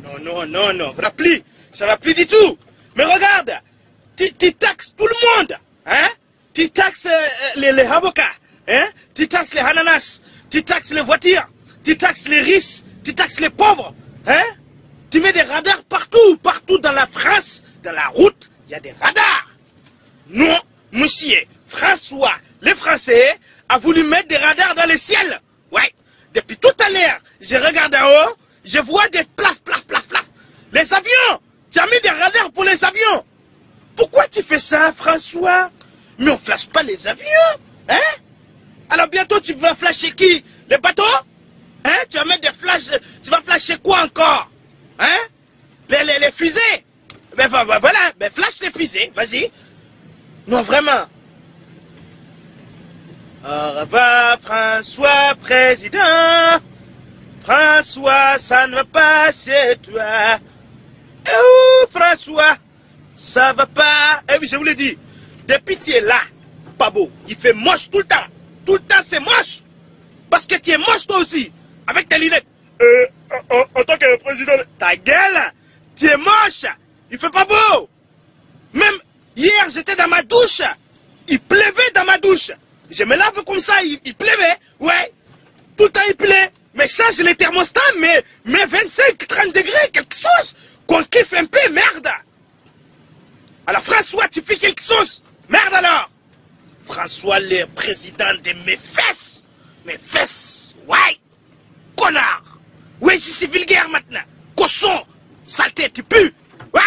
Non, non, non, non, ça va plus. Ça va plus du tout. Mais regarde, tu taxes tout le monde. Hein? Tu taxes les avocats. Hein? Tu taxes les ananas. Tu taxes les voitures. Tu taxes les riches. Tu taxes les pauvres. Hein? Tu mets des radars partout. Partout dans la France, dans la route, il y a des radars. Non, monsieur François, les Français, a voulu mettre des radars dans le ciel. Ouais. Depuis tout à l'heure, je regarde en haut, je vois des plaf, plaf, plaf, plaf. Les avions. Tu as mis des radars pour les avions. Pourquoi tu fais ça, François? Mais on ne flash pas les avions. Hein? Alors bientôt, tu vas flasher qui? Les bateaux? Hein? Tu vas mettre des flashs. Tu vas flasher quoi encore? Hein? Les fusées? Ben voilà, ben flash les fusées, vas-y. Non, vraiment. Au revoir, François, président. François, ça ne va pas, c'est toi. Oh, François, ça va pas. Eh oui, je vous l'ai dit. Depuis que tu es là, pas beau. Il fait moche tout le temps. Tout le temps, c'est moche. Parce que tu es moche toi aussi. Avec tes lunettes. En tant que président, ta gueule, tu es moche. Il fait pas beau. Même hier, j'étais dans ma douche. Il pleuvait dans ma douche. Je me lave comme ça, il pleuvait. Ouais. Tout le temps, il pleut. Mais change les thermostats, mais 25, 30 degrés, quelque chose. Qu'on kiffe un peu, merde. Alors, François, tu fais quelque chose. Merde alors. François, le président de mes fesses. Mes fesses. Ouais. Connard. Ouais, je suis vulgaire maintenant. Cochon. Saleté, tu pues. Ouais.